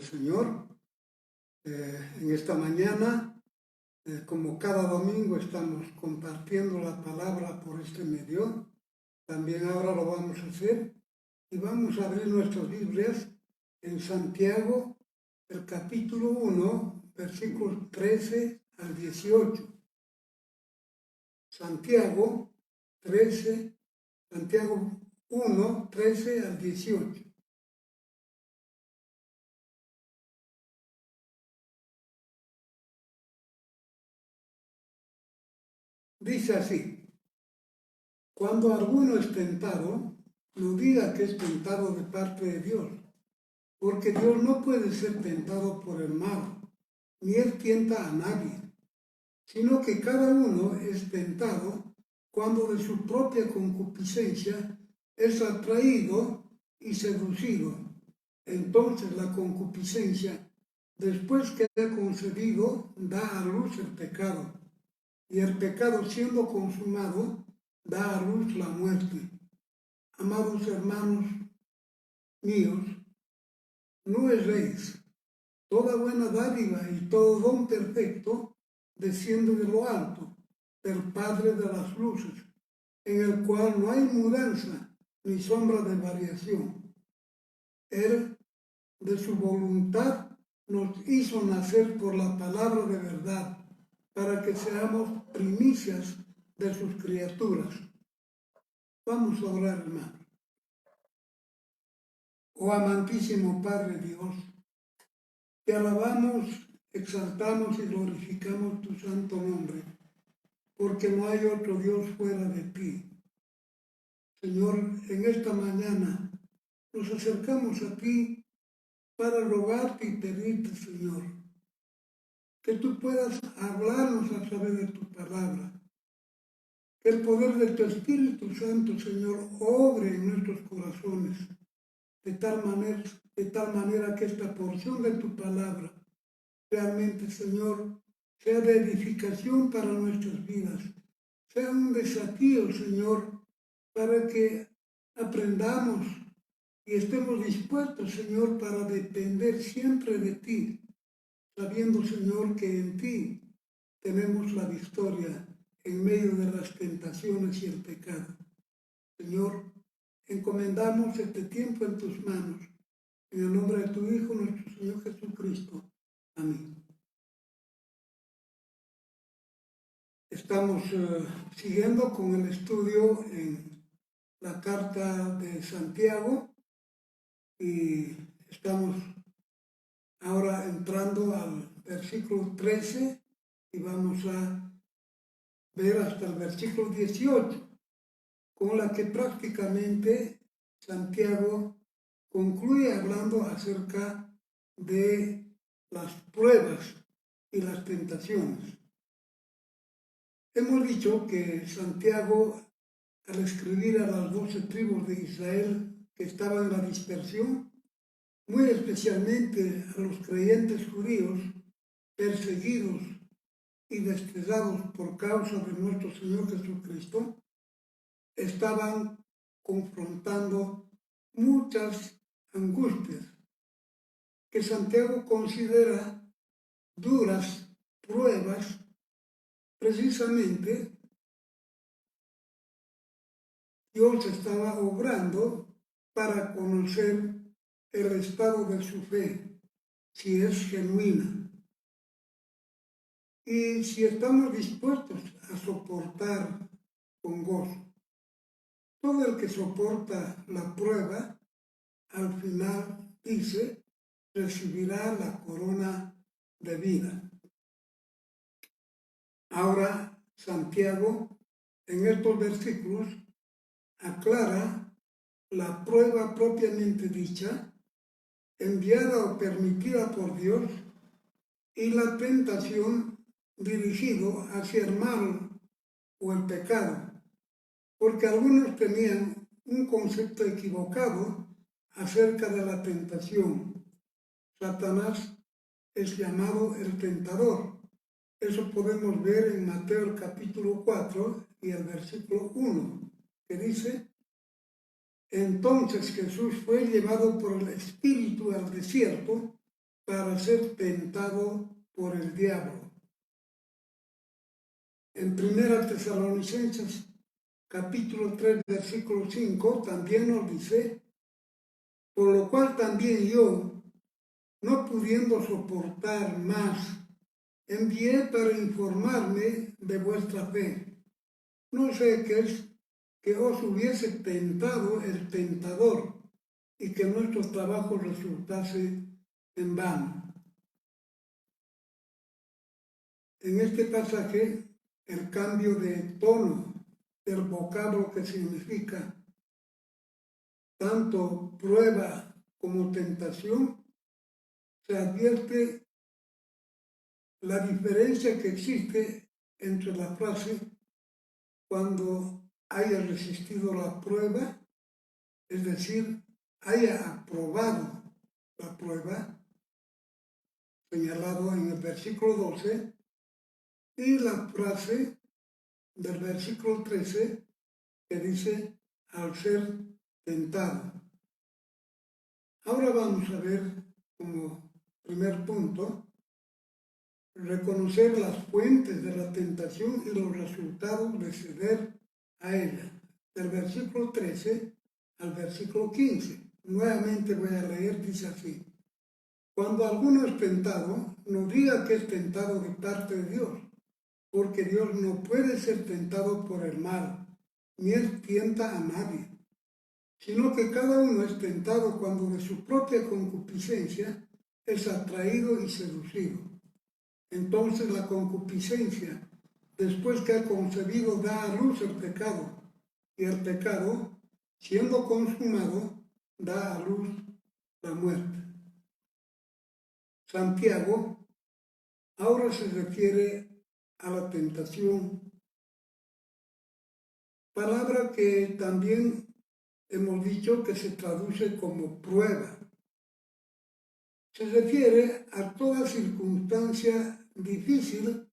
Señor. En esta mañana, como cada domingo, estamos compartiendo la palabra por este medio. También ahora lo vamos a hacer y vamos a abrir nuestras Biblias en Santiago, el capítulo 1, versículos 13 al 18. Santiago 1, 13 al 18. Dice así: cuando alguno es tentado, no diga que es tentado de parte de Dios, porque Dios no puede ser tentado por el mal, ni Él tienta a nadie, sino que cada uno es tentado cuando de su propia concupiscencia es atraído y seducido. Entonces la concupiscencia, después que ha concebido, da a luz el pecado, y el pecado, siendo consumado, da a luz la muerte. Amados hermanos míos, no erréis. Toda buena dádiva y todo don perfecto desciende de lo alto, del Padre de las luces, en el cual no hay mudanza ni sombra de variación. Él, de su voluntad, nos hizo nacer por la palabra de verdad, para que seamos primicias de sus criaturas. Vamos a orar, hermano. Oh amantísimo Padre Dios, te alabamos, exaltamos y glorificamos tu santo nombre, porque no hay otro Dios fuera de ti. Señor, en esta mañana nos acercamos a ti para rogarte y pedirte, Señor, que tú puedas hablarnos a través de tu palabra, que el poder de tu Espíritu Santo, Señor, obre en nuestros corazones, de tal manera que esta porción de tu palabra realmente, Señor, sea de edificación para nuestras vidas, sea un desafío, Señor, para que aprendamos y estemos dispuestos, Señor, para depender siempre de ti, sabiendo, Señor, que en ti tenemos la victoria en medio de las tentaciones y el pecado. Señor, encomendamos este tiempo en tus manos, en el nombre de tu Hijo, nuestro Señor Jesucristo. Amén. Estamos siguiendo con el estudio en la carta de Santiago y estamos ahora entrando al versículo 13 y vamos a ver hasta el versículo 18, con la que prácticamente Santiago concluye hablando acerca de las pruebas y las tentaciones. Hemos dicho que Santiago, al escribir a las 12 tribus de Israel que estaban en la dispersión, muy especialmente a los creyentes judíos perseguidos y destregados por causa de nuestro Señor Jesucristo, estaban confrontando muchas angustias que Santiago considera duras pruebas. Precisamente Dios estaba obrando para conocer el estado de su fe, si es genuina, y si estamos dispuestos a soportar con gozo. Todo el que soporta la prueba, al final, dice, recibirá la corona de vida. Ahora, Santiago, en estos versículos, aclara la prueba propiamente dicha, enviada o permitida por Dios, y la tentación dirigido hacia el mal o el pecado, porque algunos tenían un concepto equivocado acerca de la tentación. Satanás es llamado el tentador. Eso podemos ver en Mateo el capítulo 4 y el versículo 1, que dice: entonces Jesús fue llevado por el Espíritu al desierto para ser tentado por el diablo. En 1 Tesalonicenses capítulo 3, versículo 5, también nos dice, por lo cual también yo, no pudiendo soportar más, envié para informarme de vuestra fe. No sé qué es que os hubiese tentado el tentador y que nuestro trabajo resultase en vano. En este pasaje, el cambio de tono del vocablo que significa tanto prueba como tentación, se advierte la diferencia que existe entre la frase cuando haya resistido la prueba, es decir, haya aprobado la prueba, señalado en el versículo 12, y la frase del versículo 13 que dice al ser tentado. Ahora vamos a ver como primer punto reconocer las fuentes de la tentación y los resultados de ceder a ella. Del versículo 13 al versículo 15. Nuevamente voy a leer, dice así. Cuando alguno es tentado, no diga que es tentado de parte de Dios, porque Dios no puede ser tentado por el mal, ni él tienta a nadie, sino que cada uno es tentado cuando de su propia concupiscencia es atraído y seducido. Entonces la concupiscencia, después que ha concebido, da a luz el pecado, y el pecado, siendo consumado, da a luz la muerte. Santiago ahora se refiere a la tentación, palabra que también hemos dicho que se traduce como prueba. Se refiere a toda circunstancia difícil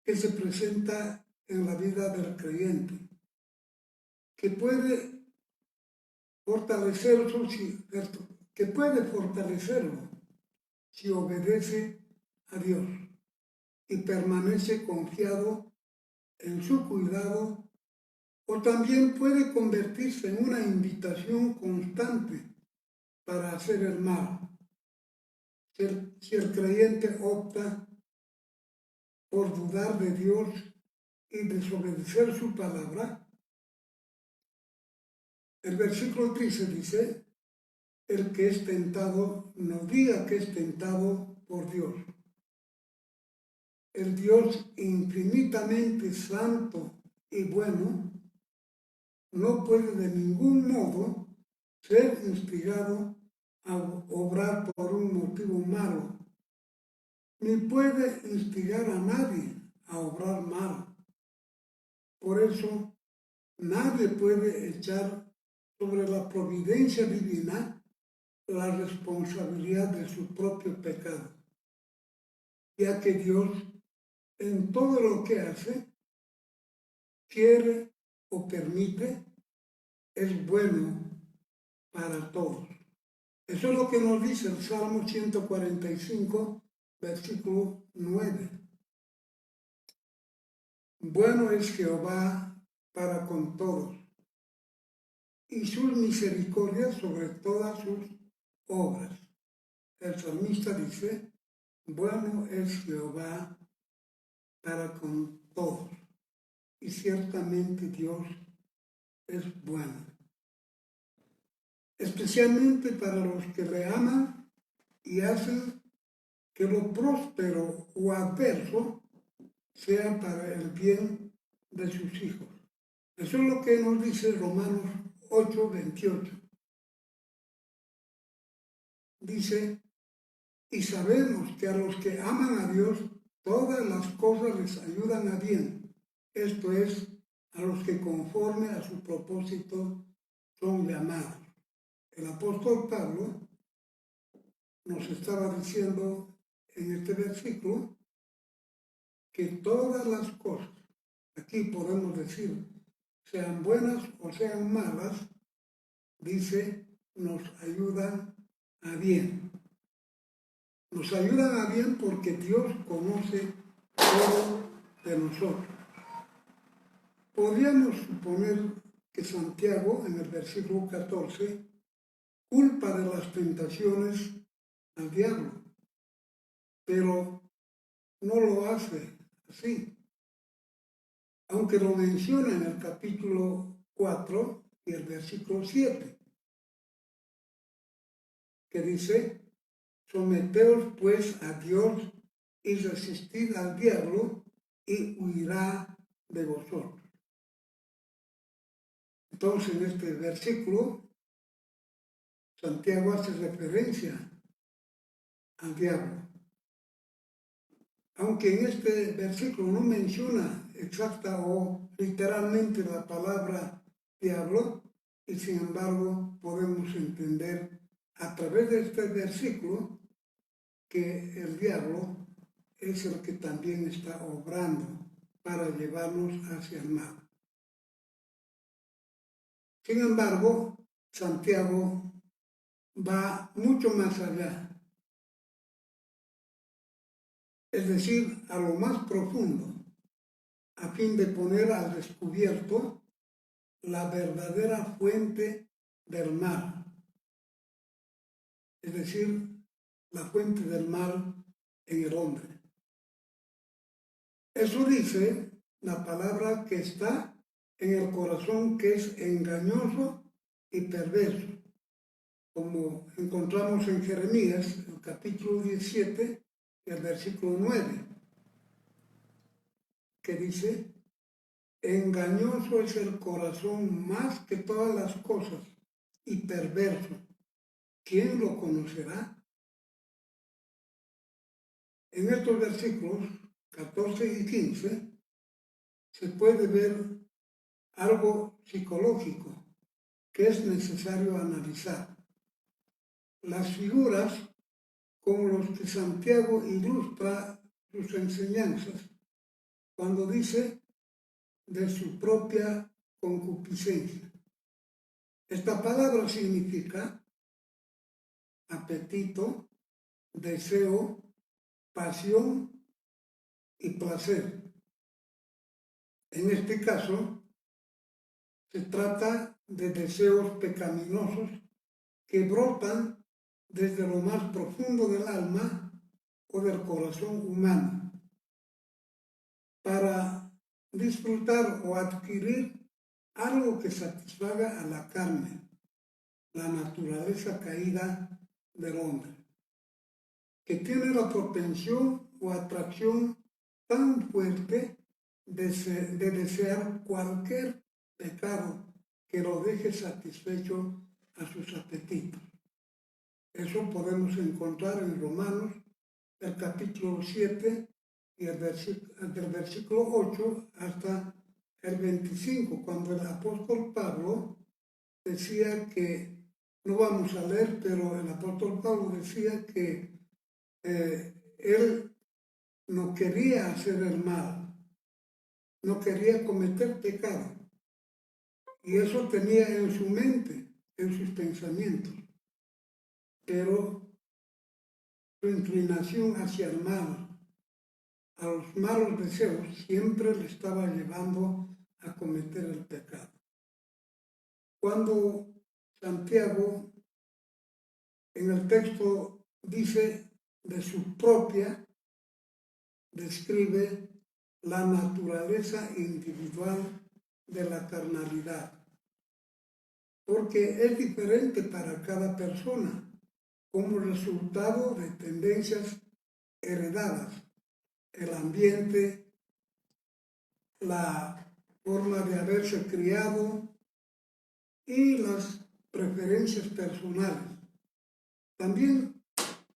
que se presenta en la vida del creyente, que puede fortalecerlo si obedece a Dios y permanece confiado en su cuidado, o también puede convertirse en una invitación constante para hacer el mal. Si el creyente opta por dudar de Dios y desobedecer su palabra, el versículo 13 dice, el que es tentado no diga que es tentado por Dios. El Dios infinitamente santo y bueno no puede de ningún modo ser instigado a obrar por un motivo malo, ni puede instigar a nadie a obrar mal. Por eso, nadie puede echar sobre la providencia divina la responsabilidad de su propio pecado, ya que Dios en todo lo que hace, quiere o permite, es bueno para todos. Eso es lo que nos dice el Salmo 145, versículo 9. Bueno es Jehová para con todos, y sus misericordias sobre todas sus obras. El salmista dice, bueno es Jehová para con todos, y ciertamente Dios es bueno, especialmente para los que le aman y hacen que lo próspero o adverso sea para el bien de sus hijos. Eso es lo que nos dice Romanos 8:28. Dice, y sabemos que a los que aman a Dios, todas las cosas les ayudan a bien. Esto es, a los que conforme a su propósito son llamados. El apóstol Pablo nos estaba diciendo en este versículo que todas las cosas, aquí podemos decir, sean buenas o sean malas, dice, nos ayudan a bien. Nos ayudan a bien porque Dios conoce todo de nosotros. Podríamos suponer que Santiago, en el versículo 14, culpa de las tentaciones al diablo, pero no lo hace así. Aunque lo menciona en el capítulo 4 y el versículo 7, que dice: someteos pues a Dios y resistid al diablo y huirá de vosotros. Entonces, en este versículo, Santiago hace referencia al diablo. Aunque en este versículo no menciona exacta o literalmente la palabra diablo, y sin embargo podemos entender a través de este versículo que el diablo es el que también está obrando para llevarnos hacia el mal. Sin embargo, Santiago va mucho más allá, es decir, a lo más profundo, a fin de poner al descubierto la verdadera fuente del mal, es decir, la fuente del mal en el hombre. Eso dice la palabra que está en el corazón, que es engañoso y perverso, como encontramos en Jeremías, el capítulo 17, el versículo 9, que dice: engañoso es el corazón más que todas las cosas y perverso. ¿Quién lo conocerá? En estos versículos 14 y 15 se puede ver algo psicológico que es necesario analizar. Las figuras con las que Santiago ilustra sus enseñanzas cuando dice de su propia concupiscencia. Esta palabra significa apetito, deseo, pasión y placer. En este caso, se trata de deseos pecaminosos que brotan desde lo más profundo del alma o del corazón humano para disfrutar o adquirir algo que satisfaga a la carne, la naturaleza caída del hombre, que tiene la propensión o atracción tan fuerte de desear cualquier pecado que lo deje satisfecho a sus apetitos. Eso podemos encontrar en Romanos, el capítulo 7 y del versículo 8 hasta el 25, cuando el apóstol Pablo decía que, no vamos a leer, pero el apóstol Pablo decía que él no quería hacer el mal, no quería cometer pecado. Y eso tenía en su mente, en sus pensamientos. Pero su inclinación hacia el mal, a los malos deseos, siempre le estaba llevando a cometer el pecado. Cuando Santiago en el texto dice de su propia, describe la naturaleza individual de la carnalidad, porque es diferente para cada persona como resultado de tendencias heredadas, el ambiente, la forma de haberse criado y las preferencias personales. También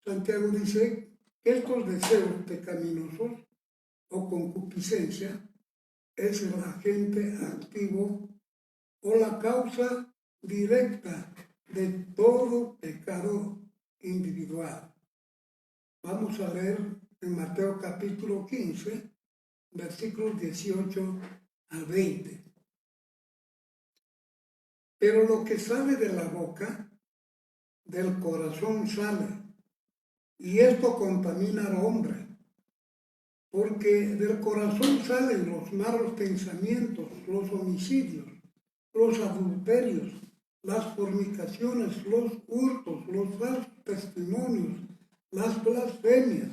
Santiago dice que estos deseos pecaminosos o concupiscencia es el agente activo o la causa directa de todo pecado individual. Vamos a leer en Mateo capítulo 15, versículos 18 al 20. Pero lo que sale de la boca, del corazón sale, Y esto contamina al hombre, porque del corazón salen los malos pensamientos, los homicidios, los adulterios, las fornicaciones, los hurtos, los falsos testimonios, las blasfemias.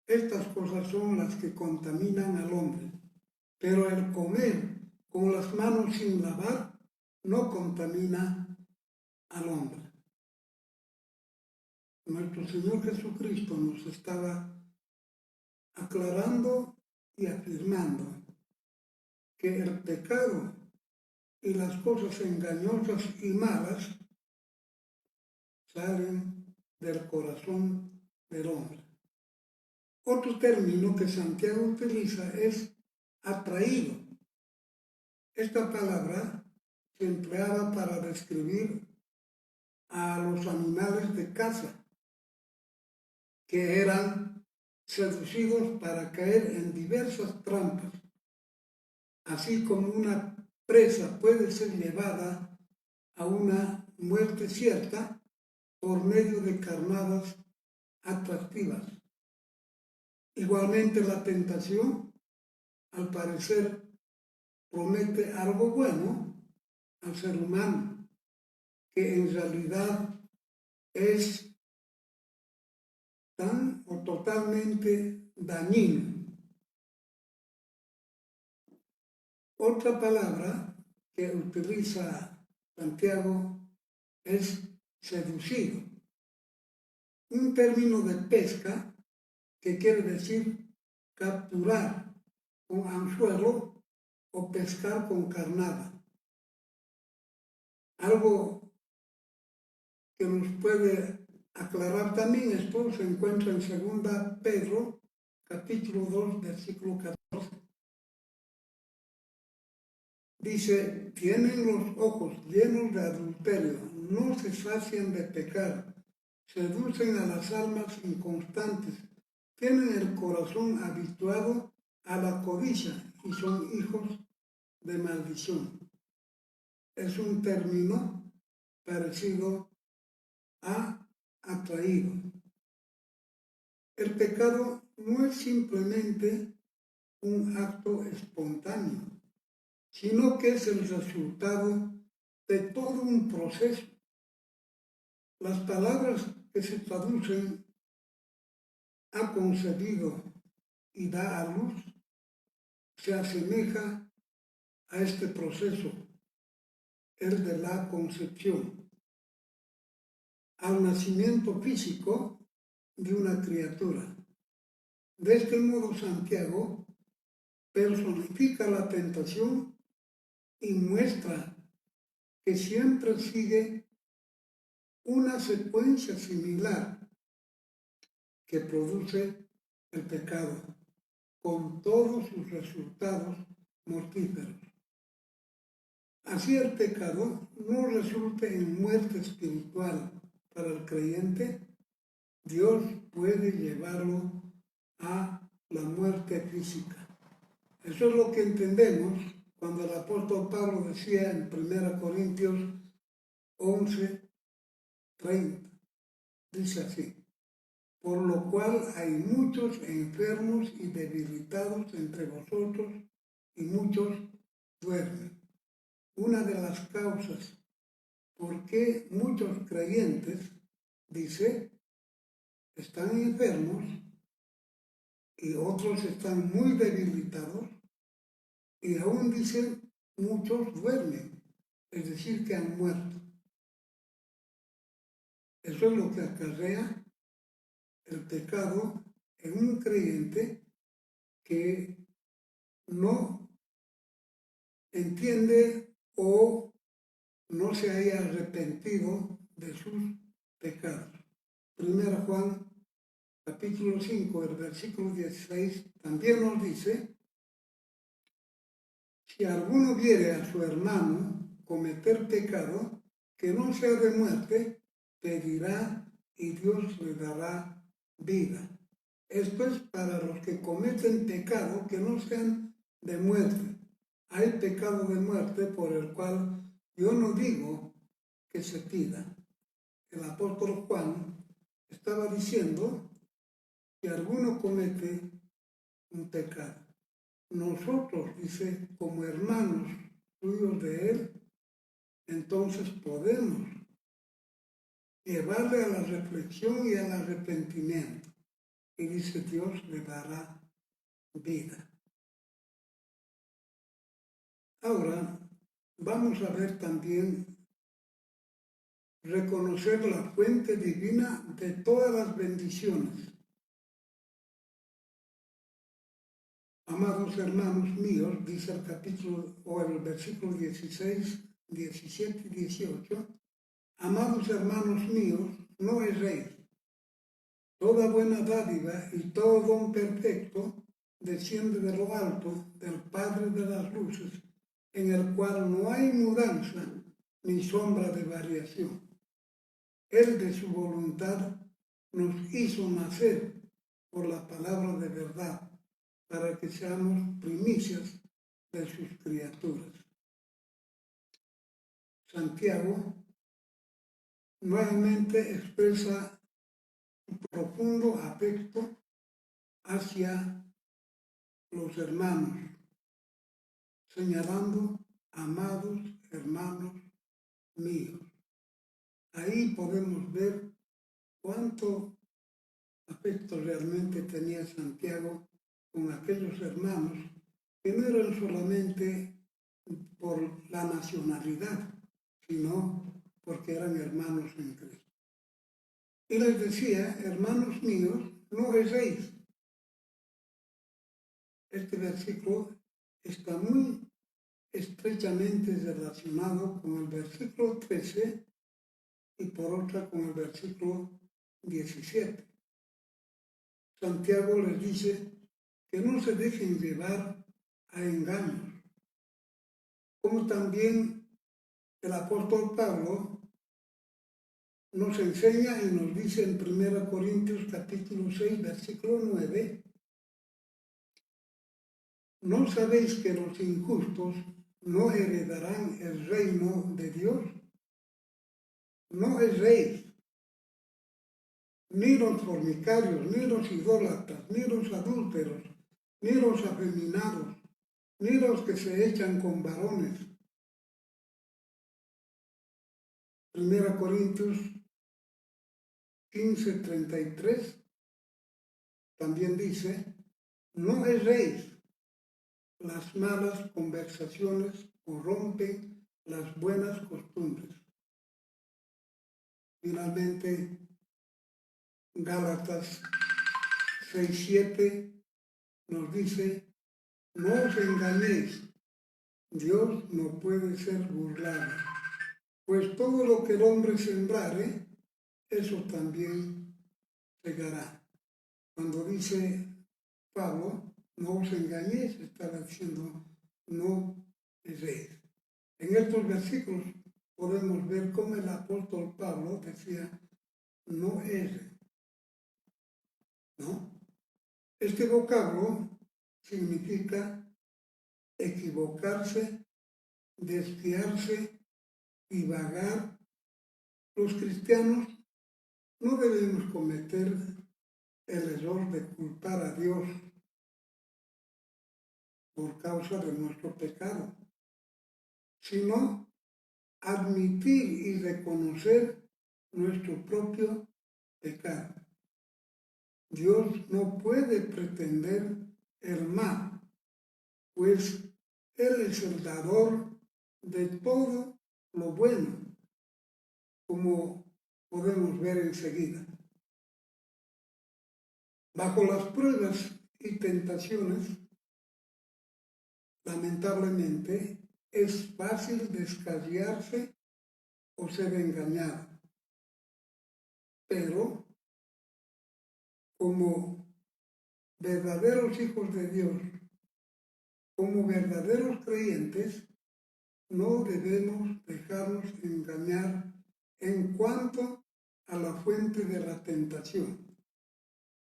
Estas cosas son las que contaminan al hombre. Pero el comer con las manos sin lavar no contamina al hombre. Nuestro Señor Jesucristo nos estaba aclarando y afirmando que el pecado y las cosas engañosas y malas salen del corazón del hombre. Otro término que Santiago utiliza es atraído. Esta palabra se empleaba para describir a los animales de caza, que eran seducidos para caer en diversas trampas, así como una presa puede ser llevada a una muerte cierta por medio de carnadas atractivas. Igualmente la tentación, al parecer, promete algo bueno al ser humano, que en realidad es tan o totalmente dañino. Otra palabra que utiliza Santiago es seducido, un término de pesca que quiere decir capturar con anzuelo o pescar con carnada. Algo que nos puede aclarar también esto se encuentra en 2 Pedro, capítulo 2, versículo 14. Dice, tienen los ojos llenos de adulterio, no se sacian de pecar, seducen a las almas inconstantes, tienen el corazón habituado a la codicia y son hijos de maldición. Es un término parecido a atraído. El pecado no es simplemente un acto espontáneo, sino que es el resultado de todo un proceso. Las palabras que se traducen ha concebido y da a luz se asemeja a este proceso, el de la concepción, al nacimiento físico de una criatura. De este modo, Santiago personifica la tentación y muestra que siempre sigue una secuencia similar que produce el pecado, con todos sus resultados mortíferos. Así el pecado no resulte en muerte espiritual para el creyente, Dios puede llevarlo a la muerte física. Eso es lo que entendemos cuando el apóstol Pablo decía en 1 Corintios 11:30, dice así, por lo cual hay muchos enfermos y debilitados entre vosotros y muchos duermen. Una de las causas por qué muchos creyentes, dice, están enfermos y otros están muy debilitados y aún dicen muchos duermen, es decir, que han muerto. Eso es lo que acarrea el pecado en un creyente que no entiende o no se haya arrepentido de sus pecados. 1 Juan capítulo 5, el versículo 16 también nos dice, si alguno viere a su hermano cometer pecado que no sea de muerte, pedirá y Dios le dará vida. Esto es para los que cometen pecado que no sean de muerte. Hay pecado de muerte por el cual yo no digo que se pida. El apóstol Juan estaba diciendo que alguno comete un pecado. Nosotros, dice, como hermanos suyos de él, entonces podemos llevarle a la reflexión y al arrepentimiento. Y dice, Dios le dará vida. Ahora, vamos a ver también reconocer la fuente divina de todas las bendiciones. Amados hermanos míos, dice el capítulo o el versículo 16, 17 y 18, amados hermanos míos, no erréis. Toda buena dádiva y todo don perfecto desciende de lo alto, del Padre de las luces, en el cual no hay mudanza ni sombra de variación. Él de su voluntad nos hizo nacer por la palabra de verdad, para que seamos primicias de sus criaturas. Santiago nuevamente expresa un profundo afecto hacia los hermanos, señalando, amados hermanos míos. Ahí podemos ver cuánto afecto realmente tenía Santiago con aquellos hermanos que no eran solamente por la nacionalidad, sino porque eran hermanos en Cristo. Y les decía, hermanos míos, no erréis. Este versículo está muy estrechamente relacionado con el versículo 13 y por otra con el versículo 17. Santiago les dice que no se dejen llevar a engaños, como también el apóstol Pablo nos enseña y nos dice en 1 Corintios capítulo 6, versículo 9, ¿no sabéis que los injustos no heredarán el reino de Dios? No erréis, ni los fornicarios, ni los idólatras, ni los adúlteros, ni los afeminados, ni los que se echan con varones. 1 Corintios 15:33 también dice, no erréis, las malas conversaciones corrompen las buenas costumbres. Finalmente, Gálatas 6:7 nos dice, no os engañéis, Dios no puede ser burlado, pues todo lo que el hombre sembrare, eso también segará. Cuando dice Pablo, no os engañéis, estaba diciendo, no erréis. En estos versículos podemos ver cómo el apóstol Pablo decía, no erre, ¿no? Este vocablo significa equivocarse, desviarse y vagar. Los cristianos no debemos cometer el error de culpar a Dios por causa de nuestro pecado, sino admitir y reconocer nuestro propio pecado. Dios no puede pretender el mal, pues Él es el dador de todo lo bueno, como podemos ver enseguida. Bajo las pruebas y tentaciones, lamentablemente, es fácil descarriarse o ser engañado. Pero, como verdaderos hijos de Dios, como verdaderos creyentes, no debemos dejarnos engañar en cuanto a la fuente de la tentación,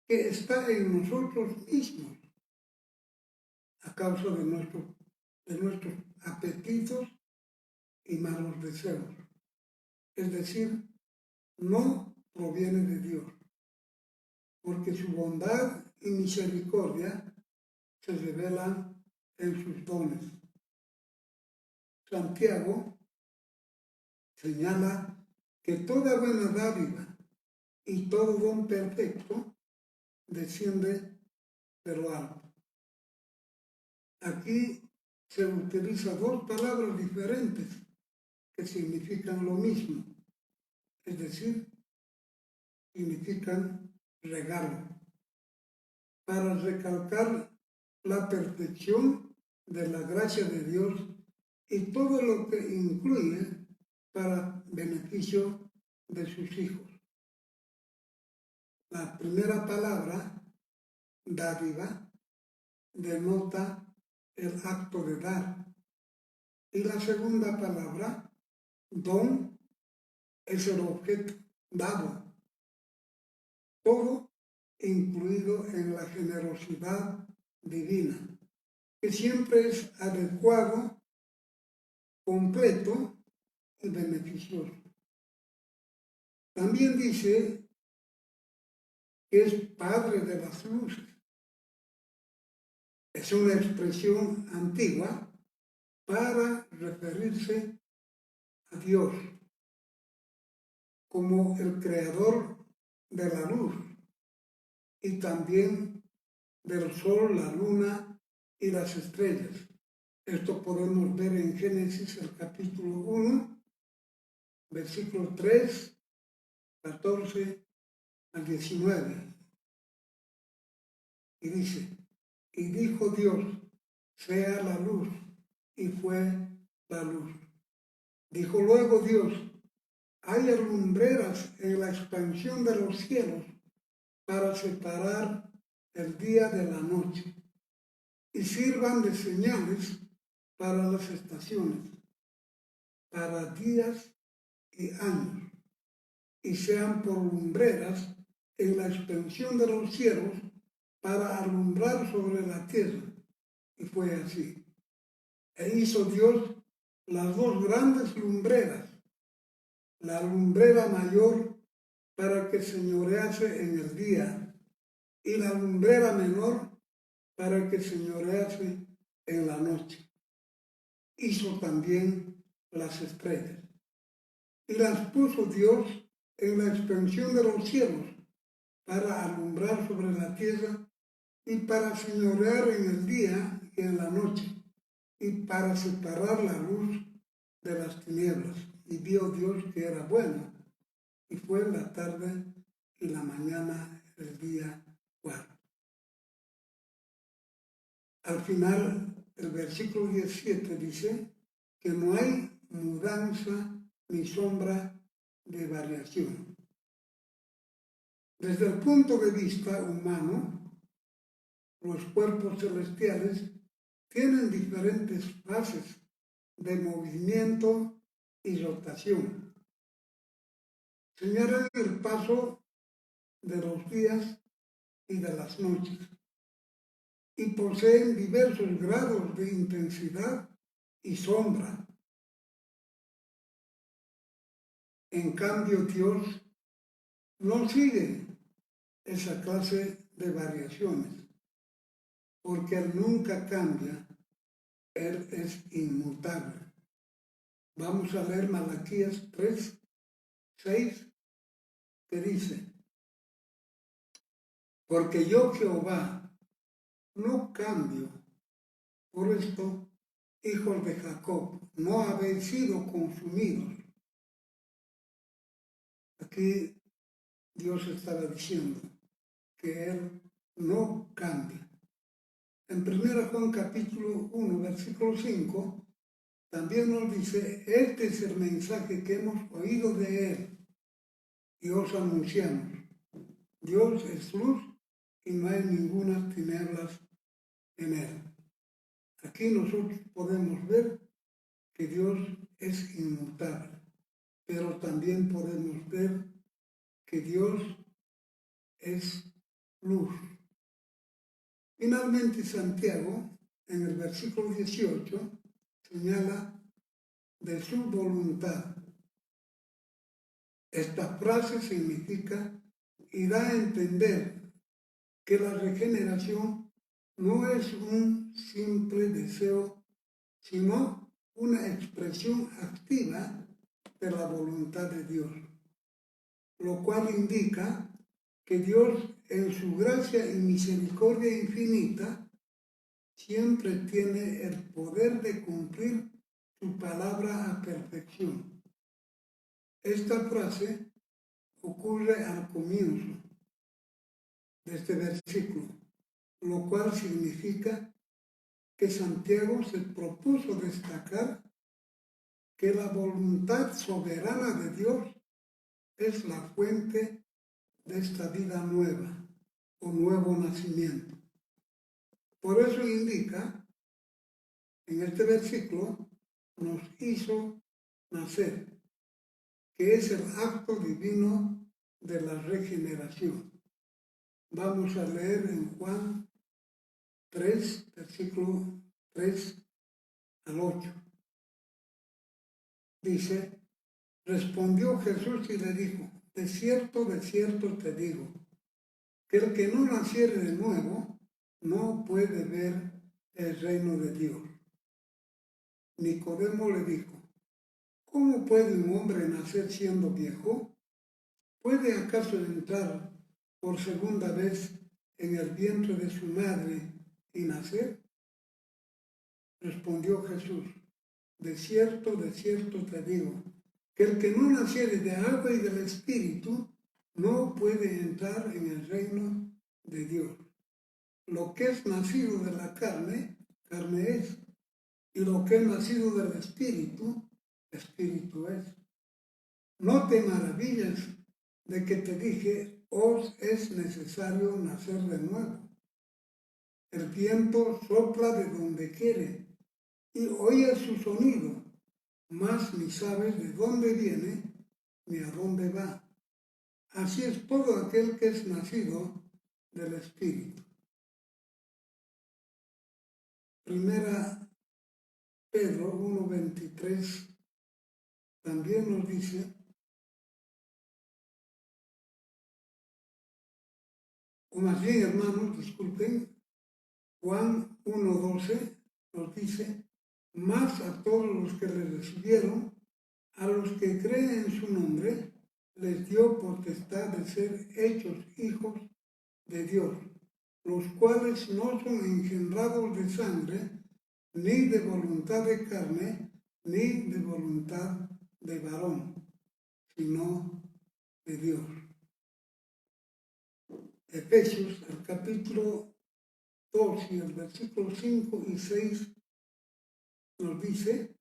que está en nosotros mismos, a causa de nuestros apetitos y malos deseos. Es decir, no proviene de Dios. porque su bondad y misericordia se revelan en sus dones. Santiago señala que toda buena dádiva y todo don perfecto desciende de lo alto. Aquí se utiliza dos palabras diferentes que significan lo mismo, es decir, significan regalo, para recalcar la perfección de la gracia de Dios y todo lo que incluye para beneficio de sus hijos. La primera palabra, dádiva, denota el acto de dar. Y la segunda palabra, don, es el objeto dado. Todo incluido en la generosidad divina, que siempre es adecuado, completo y beneficioso. También dice que es Padre de las luces. Es una expresión antigua para referirse a Dios como el creador de la luz y también del sol, la luna y las estrellas. Esto podemos ver en Génesis, el capítulo 1, versículo 3, 14 al 19. Y dice, y dijo Dios, sea la luz, y fue la luz. Dijo luego Dios, haya lumbreras en la expansión de los cielos para separar el día de la noche, y sirvan de señales para las estaciones, para días y años, y sean por lumbreras en la extensión de los cielos para alumbrar sobre la tierra. Y fue así. E hizo Dios las dos grandes lumbreras, la lumbrera mayor para que señorease en el día, y la lumbrera menor para que señorease en la noche. Hizo también las estrellas, y las puso Dios en la extensión de los cielos para alumbrar sobre la tierra y para señorear en el día y en la noche, y para separar la luz de las tinieblas. Y vio Dios que era bueno, y fue la tarde y la mañana el día 4. Al final, el versículo 17 dice que no hay mudanza ni sombra de variación. Desde el punto de vista humano, los cuerpos celestiales tienen diferentes fases de movimiento y rotación. Señalan el paso de los días y de las noches y poseen diversos grados de intensidad y sombra. En cambio, Dios no sigue esa clase de variaciones, porque Él nunca cambia, Él es inmutable. Vamos a leer Malaquías 3, 6, que dice, porque yo Jehová no cambio, por esto, hijos de Jacob, no habéis sido consumidos. Aquí Dios estaba diciendo que Él no cambia. En 1 Juan capítulo 1, versículo 5, también nos dice, este es el mensaje que hemos oído de Él y os anunciamos. Dios es luz y no hay ninguna tinieblas en Él. Aquí nosotros podemos ver que Dios es inmutable, pero también podemos ver que Dios es luz. Finalmente, Santiago, en el versículo 18, señala de su voluntad. Esta frase significa y da a entender que la regeneración no es un simple deseo, sino una expresión activa de la voluntad de Dios, lo cual indica que Dios, en su gracia y misericordia infinita, siempre tiene el poder de cumplir su palabra a perfección. Esta frase ocurre al comienzo de este versículo, lo cual significa que Santiago se propuso destacar que la voluntad soberana de Dios es la fuente de esta vida nueva o nuevo nacimiento. Por eso indica, en este versículo, nos hizo nacer, que es el acto divino de la regeneración. Vamos a leer en Juan 3, versículo 3 al 8. Dice, respondió Jesús y le dijo, de cierto te digo, que el que no naciere de nuevo no puede ver el reino de Dios. Nicodemo le dijo, ¿cómo puede un hombre nacer siendo viejo? ¿Puede acaso entrar por segunda vez en el vientre de su madre y nacer? Respondió Jesús, de cierto te digo, que el que no naciere de agua y del Espíritu no puede entrar en el reino de Dios. Lo que es nacido de la carne, carne es, y lo que es nacido del Espíritu, Espíritu es. No te maravilles de que te dije, os es necesario nacer de nuevo. El viento sopla de donde quiere y oyes su sonido, mas ni sabes de dónde viene ni a dónde va. Así es todo aquel que es nacido del Espíritu. Primera Pedro 1:23 también nos dice, o más bien hermanos, disculpen, Juan 1:12 nos dice, más a todos los que le recibieron, a los que creen en su nombre, les dio potestad de ser hechos hijos de Dios, los cuales no son engendrados de sangre, ni de voluntad de carne, ni de voluntad de varón, sino de Dios. Efesios, el capítulo 2 y el versículo 5 y 6 nos dice,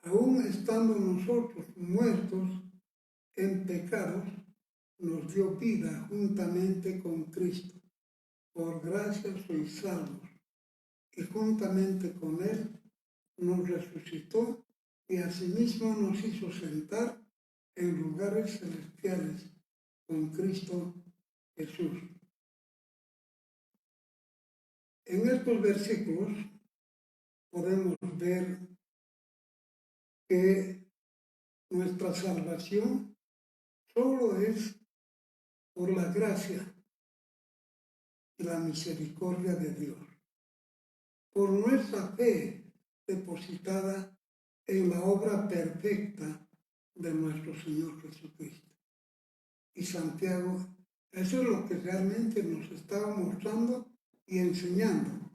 aún estando nosotros muertos en pecados, nos dio vida juntamente con Cristo. Por gracia sois salvos, y juntamente con Él nos resucitó y asimismo nos hizo sentar en lugares celestiales con Cristo Jesús. En estos versículos podemos ver que nuestra salvación solo es por la gracia y la misericordia de Dios, por nuestra fe depositada en la obra perfecta de nuestro Señor Jesucristo. Y Santiago, eso es lo que realmente nos estaba mostrando y enseñando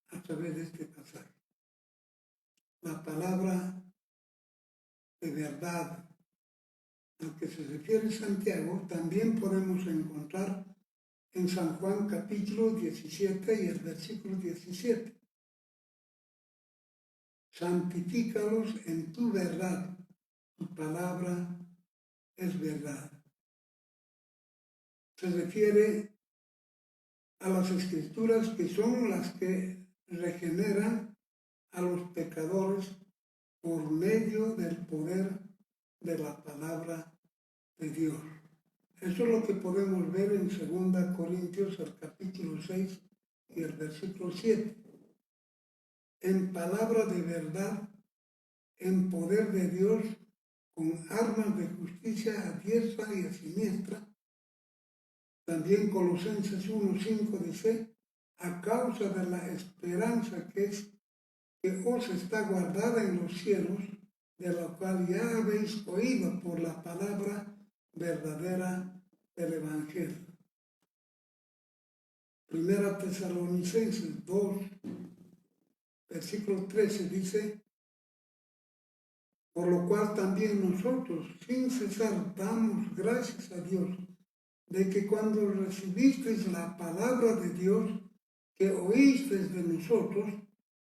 a través de este pasaje. La palabra de verdad al que se refiere Santiago también podemos encontrar en San Juan capítulo 17 y el versículo 17. Santifícalos en tu verdad, tu palabra es verdad. Se refiere a las escrituras que son las que regeneran a los pecadores por medio del poder de la palabra de Dios. Eso es lo que podemos ver en 2 Corintios, el capítulo 6 y el versículo 7. En palabra de verdad, en poder de Dios, con armas de justicia a diestra y a siniestra. También Colosenses 1:5 dice, a causa de la esperanza que os está guardada en los cielos, de la cual ya habéis oído por la palabra verdadera del Evangelio. Primera Tesalonicenses 2, versículo 13 dice, por lo cual también nosotros, sin cesar, damos gracias a Dios, de que cuando recibisteis la palabra de Dios, que oísteis de nosotros,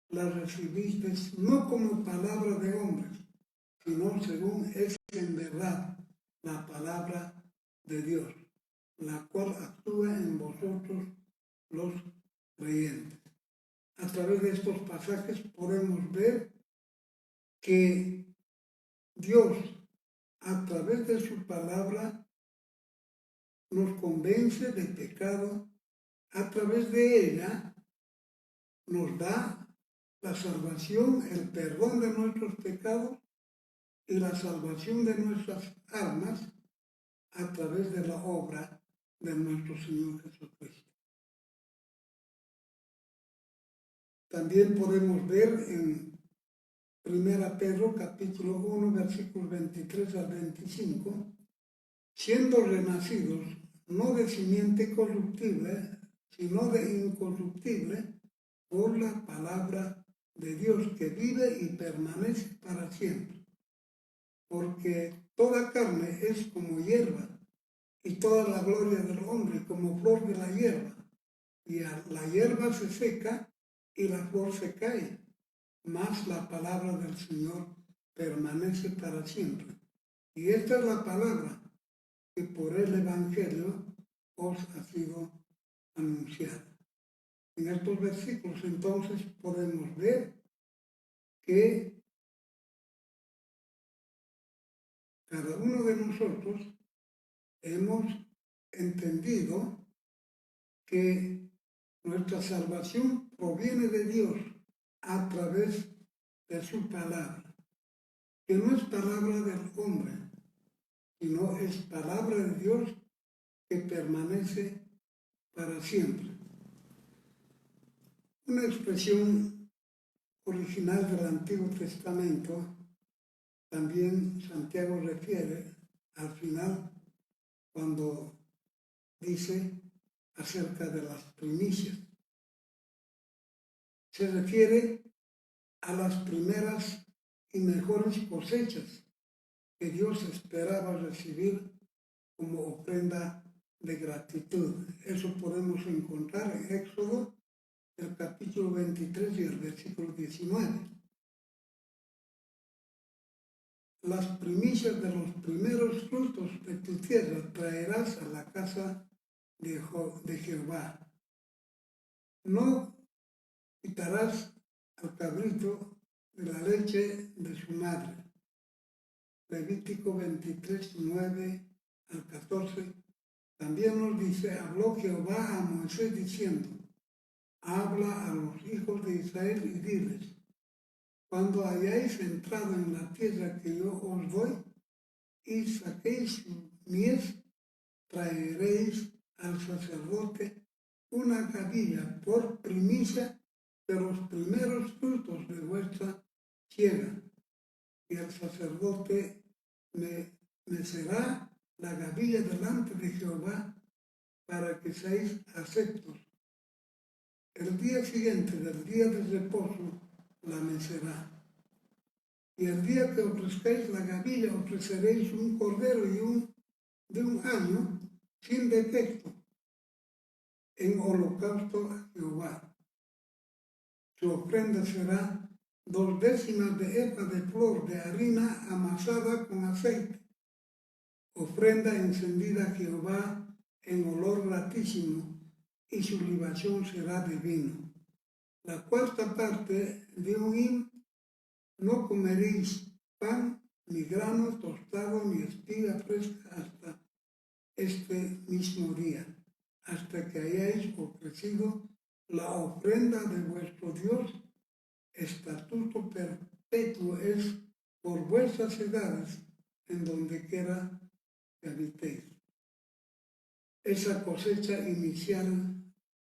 la recibisteis no como palabra de hombres, sino según es en verdad la palabra de Dios, la cual actúa en vosotros los creyentes. A través de estos pasajes podemos ver que Dios, a través de su palabra, nos convence de pecado, a través de ella nos da la salvación, el perdón de nuestros pecados y la salvación de nuestras almas a través de la obra de nuestro Señor Jesucristo. También podemos ver en 1 Pedro capítulo 1 versículos 23 al 25, siendo renacidos no de simiente corruptible, sino de incorruptible, por la palabra de Dios que vive y permanece para siempre. Porque toda carne es como hierba, y toda la gloria del hombre como flor de la hierba. Y la hierba se seca y la flor se cae, mas la palabra del Señor permanece para siempre. Y esta es la palabra que por el Evangelio os ha sido anunciada. En estos versículos entonces podemos ver que cada uno de nosotros hemos entendido que nuestra salvación proviene de Dios a través de su palabra, que no es palabra del hombre, sino es palabra de Dios que permanece para siempre. Una expresión original del Antiguo Testamento, también Santiago refiere al final cuando dice acerca de las primicias. Se refiere a las primeras y mejores cosechas que Dios esperaba recibir como ofrenda de gratitud. Eso podemos encontrar en Éxodo, el capítulo 23 y el versículo 19. Las primicias de los primeros frutos de tu tierra traerás a la casa de Jehová. No quitarás al cabrito de la leche de su madre. Levítico 23, 9 al 14. También nos dice, habló Jehová a Moisés diciendo, habla a los hijos de Israel y diles, cuando hayáis entrado en la tierra que yo os doy, y saquéis mies, traeréis al sacerdote una gavilla por primicia de los primeros frutos de vuestra siega, y el sacerdote mecerá la gavilla delante de Jehová para que seáis aceptos. El día siguiente del día de reposo la mecerá. Y el día que ofrezcáis la gavilla ofreceréis un cordero de un año sin defecto en holocausto a Jehová. Su ofrenda será 2 décimas de efa de flor de harina amasada con aceite, ofrenda encendida a Jehová en olor gratísimo, y su libación será de vino. La cuarta parte de un hin, no comeréis pan, ni grano tostado, ni espiga fresca hasta este mismo día, hasta que hayáis ofrecido la ofrenda de vuestro Dios. Estatuto perpetuo es por vuestras edades en donde quiera que habitéis. Esa cosecha inicial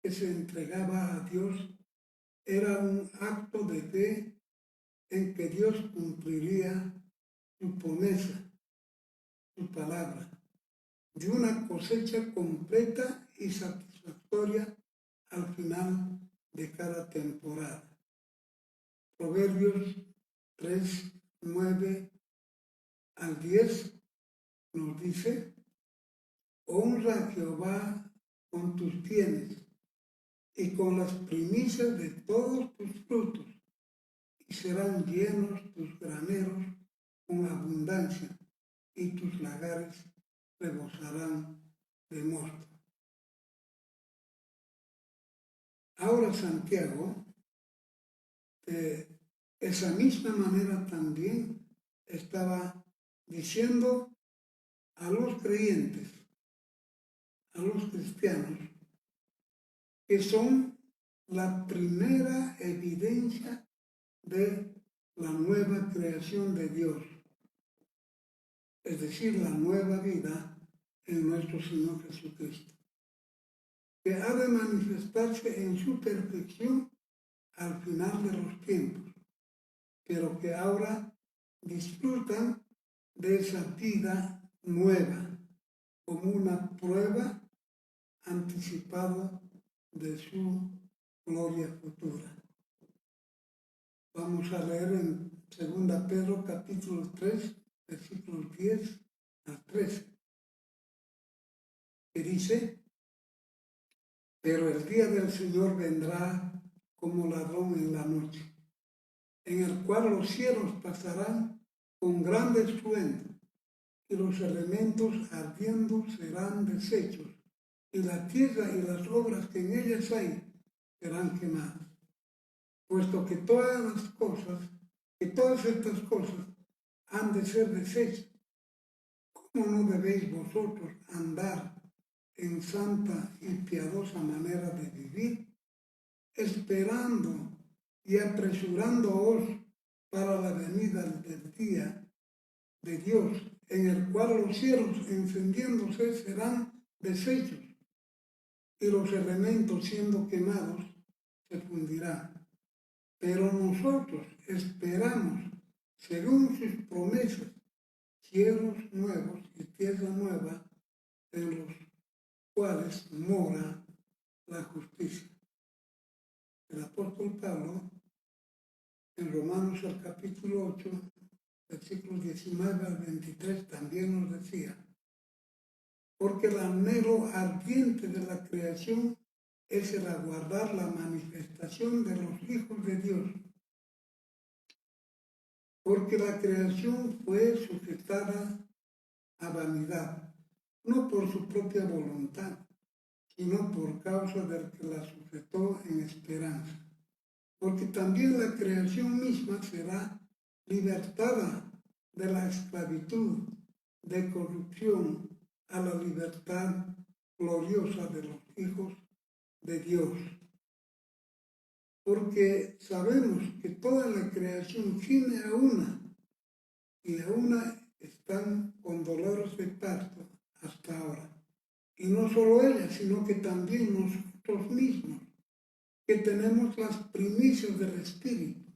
que se entregaba a Dios era un acto de fe en que Dios cumpliría su promesa, su palabra, de una cosecha completa y satisfactoria al final de cada temporada. Proverbios 3, 9 al 10 nos dice: honra a Jehová con tus bienes y con las primicias de todos tus frutos, y serán llenos tus graneros con abundancia, y tus lagares rebosarán de mosto. Ahora Santiago, de esa misma manera también estaba diciendo a los creyentes, a los cristianos, que son la primera evidencia de la nueva creación de Dios, es decir, la nueva vida en nuestro Señor Jesucristo, que ha de manifestarse en su perfección al final de los tiempos, pero que ahora disfrutan de esa vida nueva como una prueba anticipada de su gloria futura. Vamos a leer en 2 Pedro capítulo 3, versículos 10 al 13, que dice: pero el día del Señor vendrá como ladrón en la noche, en el cual los cielos pasarán con gran estruendo, y los elementos ardiendo serán deshechos, y la tierra y las obras que en ellas hay serán quemadas. Puesto que todas estas cosas han de ser deshechas, ¿cómo no debéis vosotros andar en santa y piadosa manera de vivir, esperando y apresurándoos para la venida del día de Dios, en el cual los cielos encendiéndose serán deshechos, y los elementos siendo quemados se fundirán? Pero nosotros esperamos, según sus promesas, cielos nuevos y tierra nueva, en los cuales mora la justicia. El apóstol Pablo, en Romanos al capítulo 8, versículos 19 al 23, también nos decía: porque el anhelo ardiente de la creación es el aguardar la manifestación de los hijos de Dios. Porque la creación fue sujetada a vanidad, no por su propia voluntad, sino por causa del que la sujetó en esperanza. Porque también la creación misma será libertada de la esclavitud de corrupción a la libertad gloriosa de los hijos de Dios. Porque sabemos que toda la creación gime a una, y a una están con dolores de parto hasta ahora. Y no solo ella, sino que también nosotros mismos, que tenemos las primicias del Espíritu.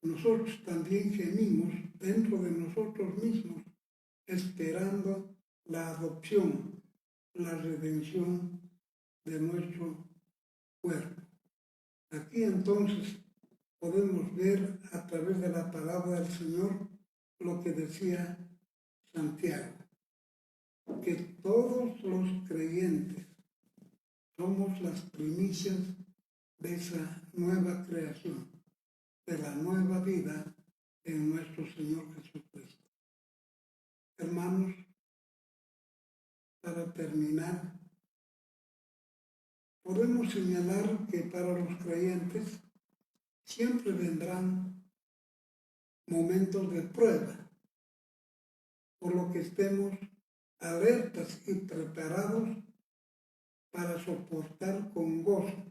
Nosotros también gemimos dentro de nosotros mismos, esperando la adopción, la redención de nuestro cuerpo. Aquí entonces podemos ver a través de la palabra del Señor lo que decía Santiago, que todos los creyentes somos las primicias de esa nueva creación, de la nueva vida en nuestro Señor Jesucristo. Hermanos, para terminar, podemos señalar que para los creyentes siempre vendrán momentos de prueba, por lo que estemos alertas y preparados para soportar con gozo,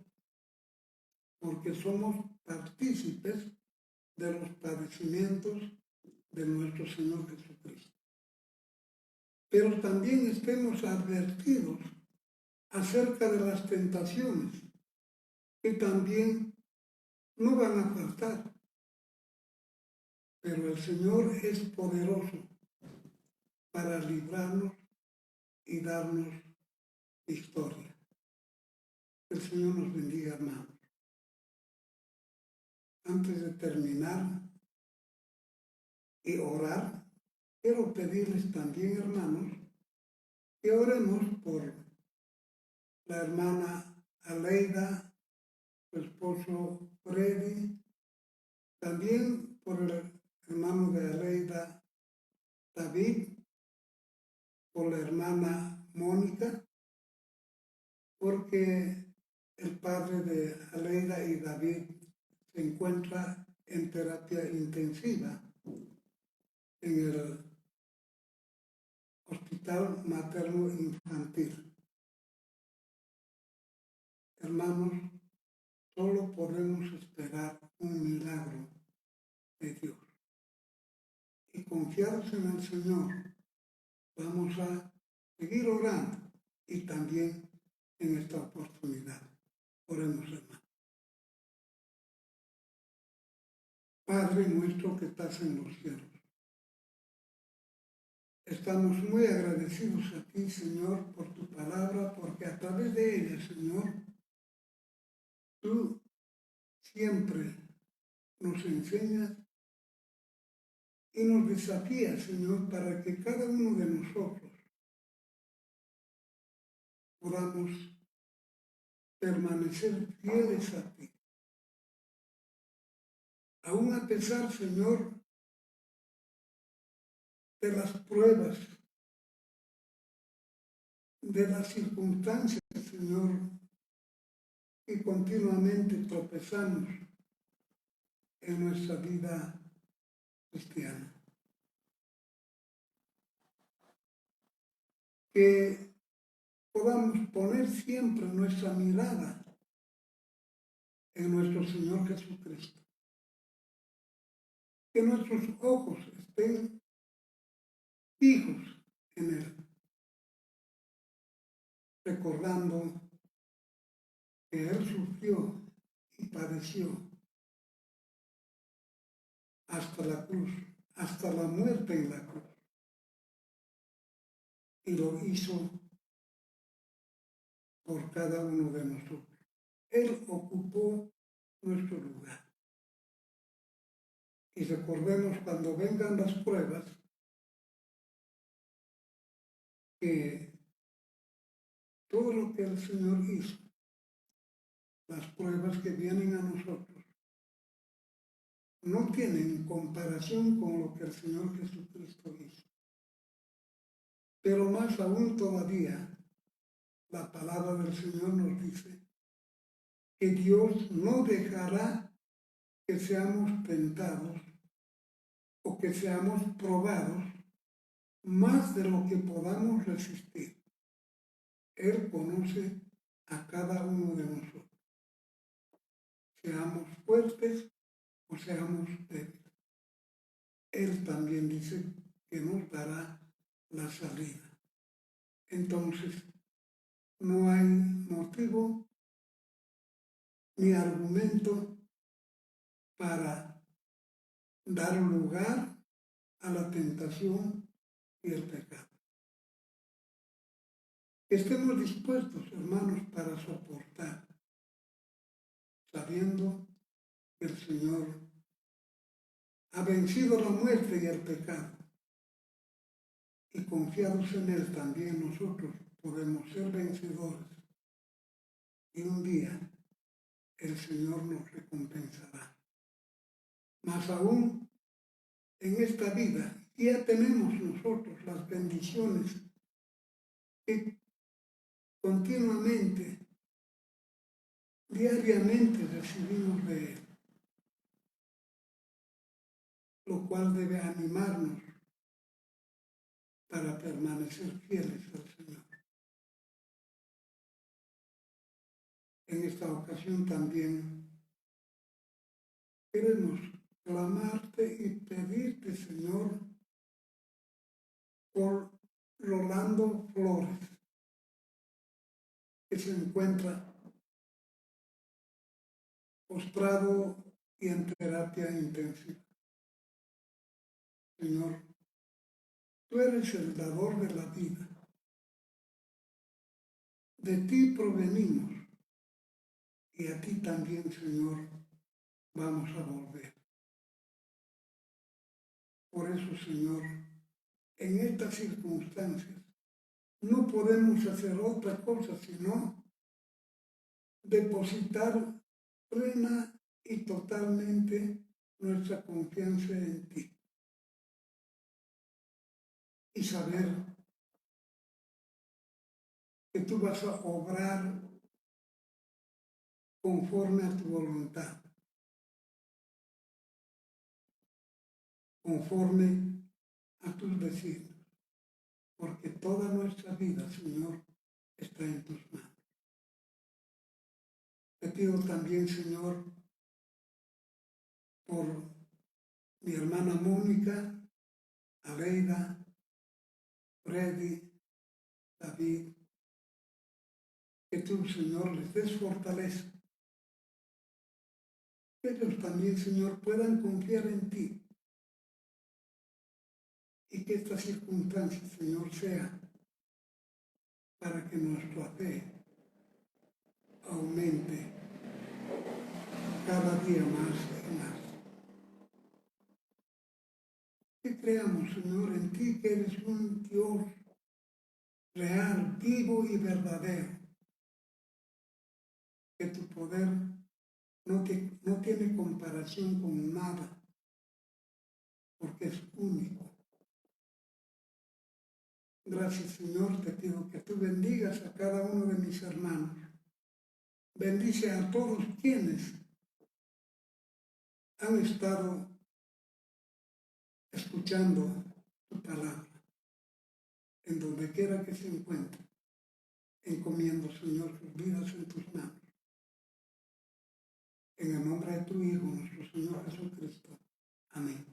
porque somos partícipes de los padecimientos de nuestro Señor Jesucristo. Pero también estemos advertidos acerca de las tentaciones, que también no van a faltar. Pero el Señor es poderoso para librarnos y darnos victoria. El Señor nos bendiga, hermanos. Antes de terminar y orar, quiero pedirles también, hermanos, que oremos por la hermana Aleida, su esposo Freddy, también por el hermano de Aleida, David, por la hermana Mónica, porque el padre de Aleida y David se encuentra en terapia intensiva en el Hospital Materno Infantil. Hermanos, solo podemos esperar un milagro de Dios. Y confiados en el Señor, vamos a seguir orando y también en esta oportunidad. Oremos, hermanos. Padre nuestro que estás en los cielos, estamos muy agradecidos a ti, Señor, por tu palabra, porque a través de ella, Señor, tú siempre nos enseñas y nos desafías, Señor, para que cada uno de nosotros podamos permanecer fieles a ti. Aún a pesar, Señor, de las pruebas, de las circunstancias, Señor, y continuamente tropezamos en nuestra vida cristiana. Que podamos poner siempre nuestra mirada en nuestro Señor Jesucristo. Que nuestros ojos estén fijos en Él, recordando que Él sufrió y padeció hasta la cruz, hasta la muerte en la cruz. Y lo hizo por cada uno de nosotros. Él ocupó nuestro lugar. Y recordemos cuando vengan las pruebas que todo lo que el Señor hizo, las pruebas que vienen a nosotros, no tienen comparación con lo que el Señor Jesucristo hizo. Pero más aún todavía, la palabra del Señor nos dice que Dios no dejará que seamos tentados o que seamos probados más de lo que podamos resistir. Él conoce a cada uno de nosotros. Seamos fuertes o seamos débiles. Él también dice que nos dará la salida. Entonces, no hay motivo ni argumento para dar lugar a la tentación y el pecado. Estemos dispuestos, hermanos, para soportar, sabiendo que el Señor ha vencido la muerte y el pecado. Y confiados en Él también nosotros podemos ser vencedores. Y un día el Señor nos recompensará. Más aún, en esta vida ya tenemos nosotros las bendiciones que continuamente, diariamente recibimos de Él, lo cual debe animarnos para permanecer fieles al Señor. En esta ocasión también queremos clamarte y pedirte, Señor, por Rolando Flores, que se encuentra postrado y en terapia intensiva. Señor, tú eres el dador de la vida. De ti provenimos y a ti también, Señor, vamos a volver. Por eso, Señor, en estas circunstancias no podemos hacer otra cosa sino depositar plena y totalmente nuestra confianza en ti y saber que tú vas a obrar conforme a tu voluntad, conforme a tus designios, porque toda nuestra vida, Señor, está en tus manos. Te pido también, Señor, por mi hermana Mónica, Aleida, Freddy, David, que tú, Señor, les des fortaleza. Que ellos también, Señor, puedan confiar en ti. Y que esta circunstancia, Señor, sea para que nuestra fe aumente cada día más y más. Que creamos, Señor, en ti, que eres un Dios real, vivo y verdadero. Que tu poder no tiene comparación con nada, porque es único. Gracias, Señor, te pido que tú bendigas a cada uno de mis hermanos. Bendice a todos quienes han estado escuchando tu palabra, en donde quiera que se encuentren. Encomiendo, Señor, sus vidas en tus manos. En el nombre de tu Hijo, nuestro Señor Jesucristo. Amén.